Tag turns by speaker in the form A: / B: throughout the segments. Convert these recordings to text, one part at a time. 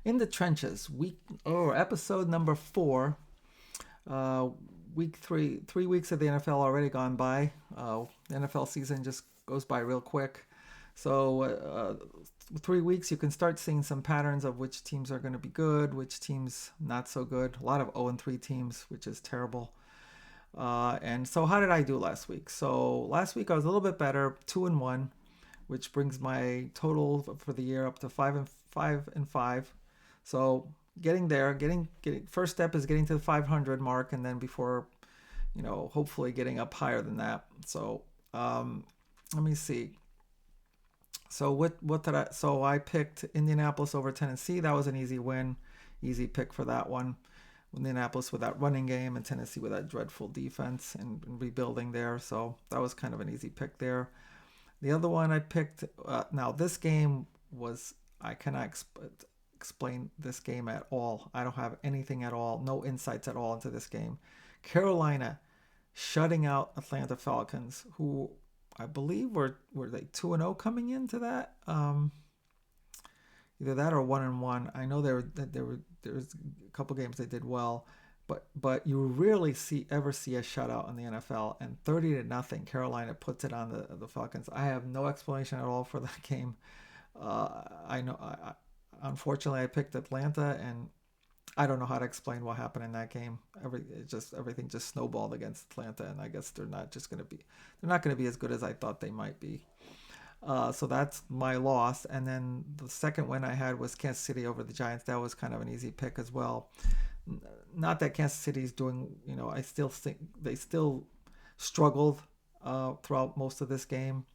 A: In the trenches, episode number 4. Uh, week 3, 3 weeks of the NFL already gone by. The NFL season just goes by real quick. So 3 weeks, you can start seeing some patterns of which teams are going to be good, which teams not so good. A lot of 0-3 teams, which is terrible. And so, how did I do last week? So last week I was a little bit better, 2-1, which brings my total for the year up to 5-5. So getting there, getting first step is getting to the 500 mark, and then before, hopefully getting up higher than that. So let me see. So what did I? So I picked Indianapolis over Tennessee. That was an easy win, easy pick for that one. Indianapolis with that running game and Tennessee with that dreadful defense and rebuilding there. So that was kind of an easy pick there. The other one I picked. Now this game was I cannot explain this game at all. I don't have anything at all, no insights at all into this game. Carolina shutting out Atlanta Falcons, who I believe were they 2-0 coming into that. Either that or 1-1. I know there was a couple games they did well, but you rarely see a shutout in the NFL. And 30-0, Carolina puts it on the Falcons. I have no explanation at all for that game. I know. Unfortunately, I picked Atlanta, and I don't know how to explain what happened in that game. Everything just snowballed against Atlanta, and I guess they're not going to be as good as I thought they might be. So that's my loss. And then the second win I had was Kansas City over the Giants. That was kind of an easy pick as well. Not that Kansas City's doing, I still think they still struggled throughout most of this game,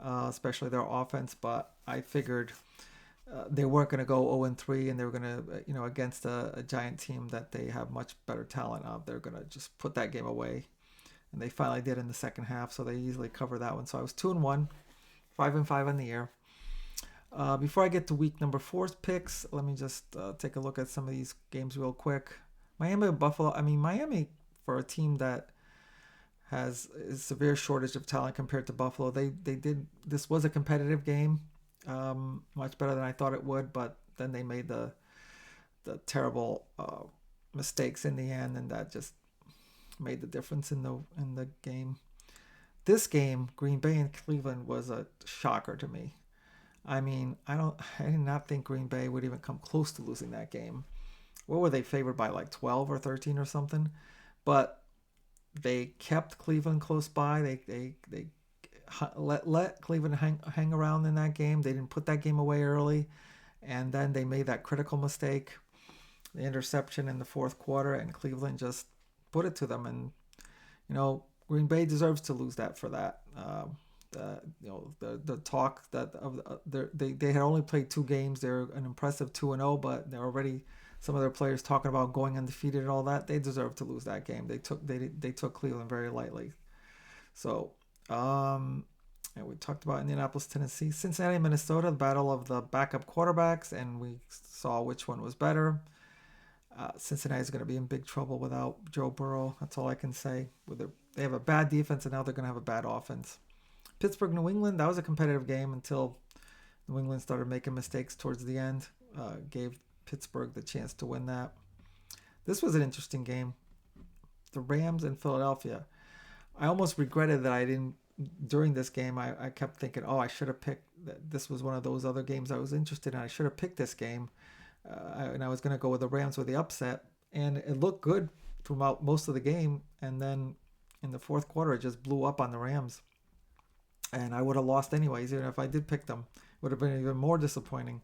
A: especially their offense. But I figured they weren't going to go 0-3, and they were going to, against a Giant team that they have much better talent of. They're going to just put that game away. And they finally did in the second half, so they easily covered that one. So I was 2-1, 5-5 on the year. Before I get to week number 4's picks, let me just take a look at some of these games real quick. Miami and Buffalo. I mean, Miami, for a team that has a severe shortage of talent compared to Buffalo, they did. This was a competitive game, much better than I thought it would. But then they made the terrible mistakes in the end, and that just made the difference in the game. This game, Green Bay and Cleveland, was a shocker to me. I mean, I did not think Green Bay would even come close to losing that game. What were they favored by, like 12 or 13 or something? But they kept Cleveland close by. They let Cleveland hang around in that game. They didn't put that game away early, and then they made that critical mistake, the interception in the fourth quarter, and Cleveland just put it to them. And Green Bay deserves to lose that for that. The talk that they had only played 2 games. They're an impressive 2-0, but they're already some of their players talking about going undefeated and all that. They deserve to lose that game. They took Cleveland very lightly. So and we talked about Indianapolis, Tennessee, Cincinnati, Minnesota, the battle of the backup quarterbacks, and we saw which one was better. Cincinnati is going to be in big trouble without Joe Burrow. That's all I can say. They have a bad defense, and now they're going to have a bad offense. Pittsburgh, New England, that was a competitive game until New England started making mistakes towards the end. Gave Pittsburgh the chance to win that. This was an interesting game. The Rams in Philadelphia. I almost regretted that I didn't. During this game, I kept thinking, oh, I should have picked. This was one of those other games I was interested in. I should have picked this game. And I was going to go with the Rams with the upset. And it looked good throughout most of the game. And then in the fourth quarter, it just blew up on the Rams. And I would have lost anyways, even if I did pick them. It would have been even more disappointing.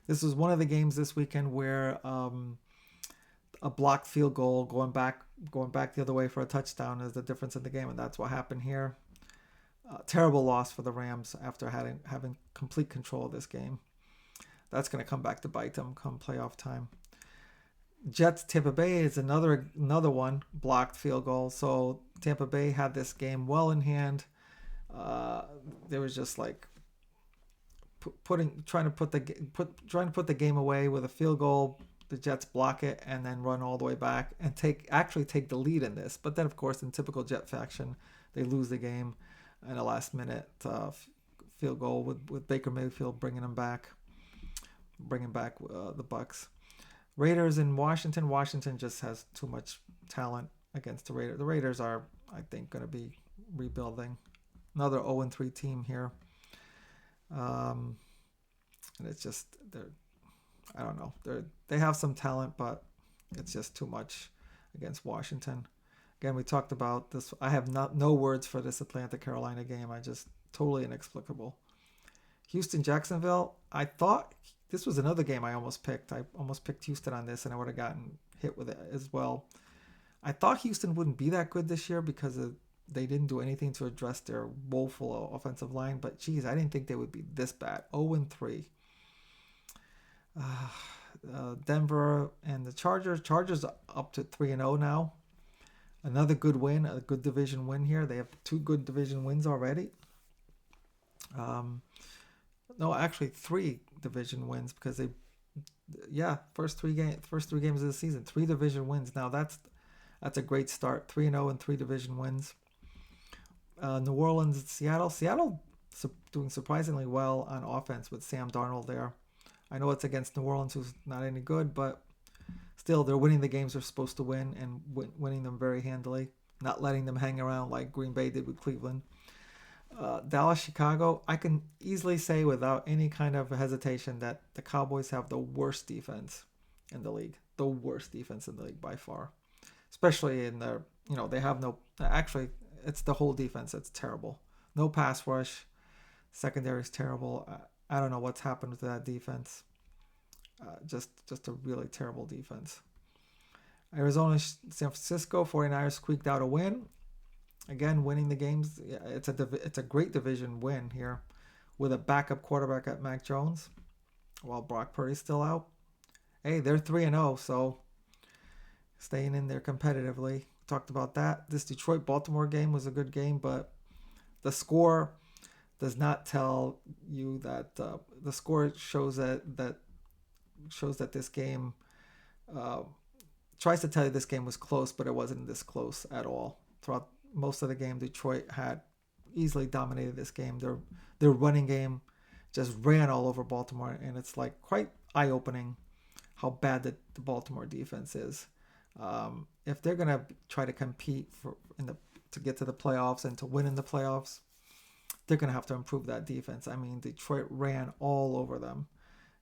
A: This was one of the games this weekend where a blocked field goal going back the other way for a touchdown is the difference in the game, and that's what happened here. Terrible loss for the Rams after having complete control of this game. That's going to come back to bite them come playoff time. Jets Tampa Bay is another one blocked field goal. So Tampa Bay had this game well in hand. There was just like trying to put the game away with a field goal. The Jets block it and then run all the way back and take the lead in this. But then, of course, in typical Jet fashion, they lose the game in a last minute field goal with Baker Mayfield bringing them back. bringing back the Bucks. Raiders in Washington. Washington just has too much talent against the Raiders. The Raiders are, I think, going to be rebuilding. Another 0-3 team here. And it's just they're, I don't know. They have some talent, but it's just too much against Washington. Again, we talked about this. I have no words for this Atlanta Carolina game. I just totally inexplicable. Houston Jacksonville. I thought this was another game I almost picked. I almost picked Houston on this, and I would have gotten hit with it as well. I thought Houston wouldn't be that good this year because they didn't do anything to address their woeful offensive line. But geez, I didn't think they would be this bad. 0-3. Denver and the Chargers. Chargers up to 3-0 now. Another good win, a good division win here. They have 2 good division wins already. No, actually 3 division wins because first three games of the season, 3 division wins. Now that's a great start. 3-0 and 3 division wins. New Orleans and Seattle. Seattle doing surprisingly well on offense with Sam Darnold there. I know it's against New Orleans, who's not any good, but still, they're winning the games they're supposed to win and winning them very handily, not letting them hang around like Green Bay did with Cleveland. Dallas, Chicago, I can easily say without any kind of hesitation that the Cowboys have the worst defense in the league. The worst defense in the league by far. Especially in their, they have no, actually, it's the whole defense that's terrible. No pass rush. Secondary is terrible. I don't know what's happened with that defense. Just a really terrible defense. Arizona, San Francisco, 49ers squeaked out a win. Again, winning the games. Yeah, it's a great division win here with a backup quarterback at Mac Jones while Brock Purdy's still out. Hey, they're 3-0, so staying in there competitively. Talked about that. This Detroit-Baltimore game was a good game, but the score does not tell you that the score shows that this game tries to tell you this game was close, but it wasn't this close at all. Throughout most of the game, Detroit had easily dominated this game. Their running game just ran all over Baltimore, and it's like quite eye-opening how bad the Baltimore defense is. If they're gonna try to compete to get to the playoffs and to win in the playoffs, they're gonna have to improve that defense. I mean, Detroit ran all over them,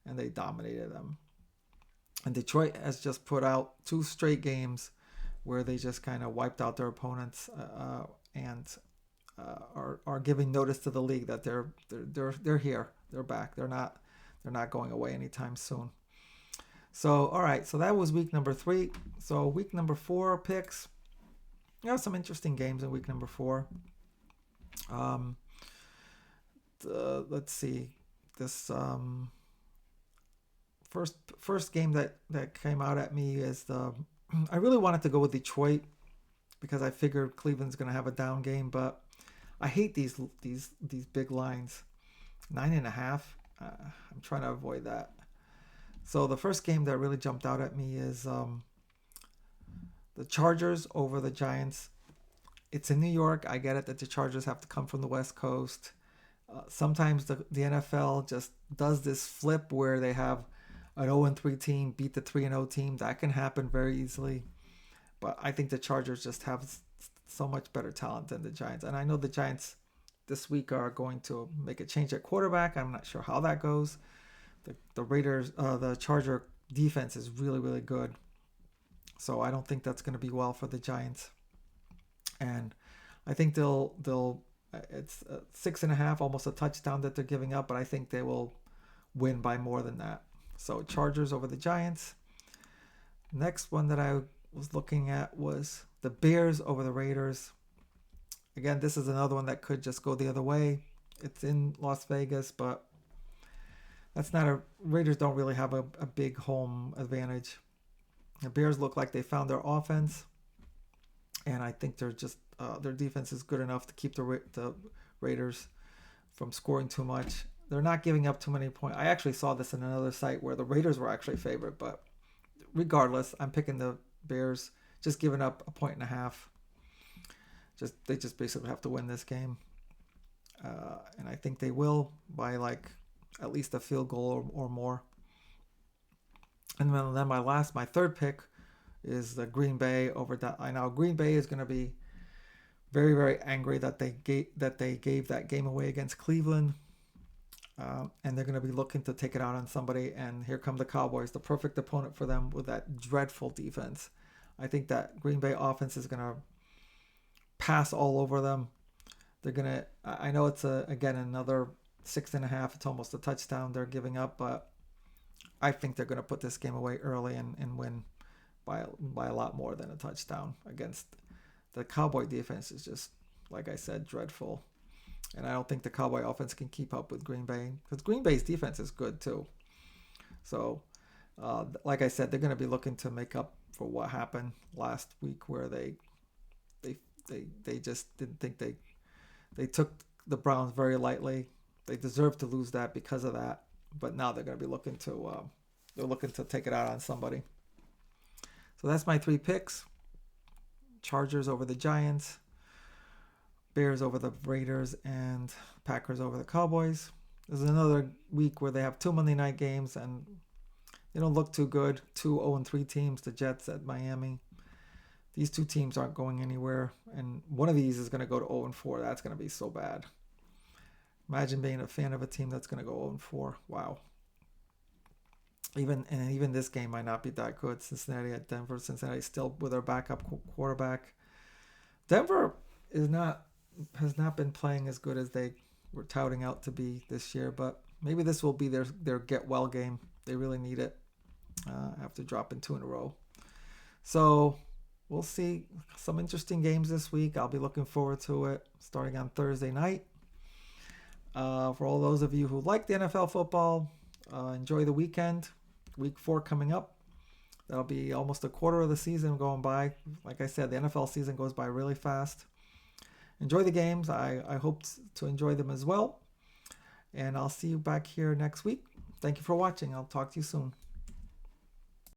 A: and they dominated them. And Detroit has just put out 2 straight games where they just kind of wiped out their opponents and are giving notice to the league that they're here, they're back, they're not going away anytime soon. So all right, so that was week number 3. So week number 4 picks. Some interesting games in week number 4. Let's see this. First game that came out at me is I really wanted to go with Detroit because I figured Cleveland's going to have a down game, but I hate these big lines. 9.5. I'm trying to avoid that. So the first game that really jumped out at me is the Chargers over the Giants. It's in New York. I get it that the Chargers have to come from the West Coast. Sometimes the NFL just does this flip where they have an 0-3 team beat the 3-0 team. That can happen very easily. But I think the Chargers just have so much better talent than the Giants. And I know the Giants this week are going to make a change at quarterback. I'm not sure how that goes. The Charger defense is really, really good. So I don't think that's going to be well for the Giants. And I think it's 6.5, almost a touchdown that they're giving up, but I think they will win by more than that. So Chargers over the Giants. Next one that I was looking at was the Bears over the Raiders. Again, this is another one that could just go the other way. It's in Las Vegas, but Raiders don't really have a big home advantage. The Bears look like they found their offense, and I think they're just their defense is good enough to keep the Raiders from scoring too much. They're not giving up too many points. I actually saw this in another site where the Raiders were actually favored, but regardless, I'm picking the Bears. Just giving up 1.5 points. They just basically have to win this game, and I think they will by like at least a field goal or more. And then my third pick is the Green Bay over that. I know Green Bay is going to be very, very angry that they gave that game away against Cleveland, and they're going to be looking to take it out on somebody. And here come the Cowboys, the perfect opponent for them with that dreadful defense. I think that Green Bay offense is going to pass all over them. They're gonna. I know it's again another 6.5. It's almost a touchdown they're giving up, but I think they're gonna put this game away early and win by a lot more than a touchdown against the Cowboy defense. Is just, like I said, dreadful, and I don't think the Cowboy offense can keep up with Green Bay because Green Bay's defense is good too. So, like I said, they're gonna be looking to make up for what happened last week where they they just didn't think they took the Browns very lightly. They deserve to lose that because of that. But now they're going to be they're looking to take it out on somebody. So that's my three picks: Chargers over the Giants, Bears over the Raiders, and Packers over the Cowboys. There's another week where they have two Monday night games and they don't look too good. Two 0-3 teams, the Jets at Miami. These two teams aren't going anywhere, and one of these is going to go to 0-4. That's going to be so bad. Imagine being a fan of a team that's going to go 0-4. Wow. Even this game might not be that good. Cincinnati at Denver. Cincinnati still with their backup quarterback. Denver has not been playing as good as they were touting out to be this year, but maybe this will be their get well game. They really need it after dropping two in a row. So we'll see some interesting games this week. I'll be looking forward to it starting on Thursday night. For all those of you who like the NFL football, enjoy the weekend. Week 4 coming up. That'll be almost a quarter of the season going by. Like I said, the NFL season goes by really fast. Enjoy the games. I hope to enjoy them as well. And I'll see you back here next week. Thank you for watching. I'll talk to you soon.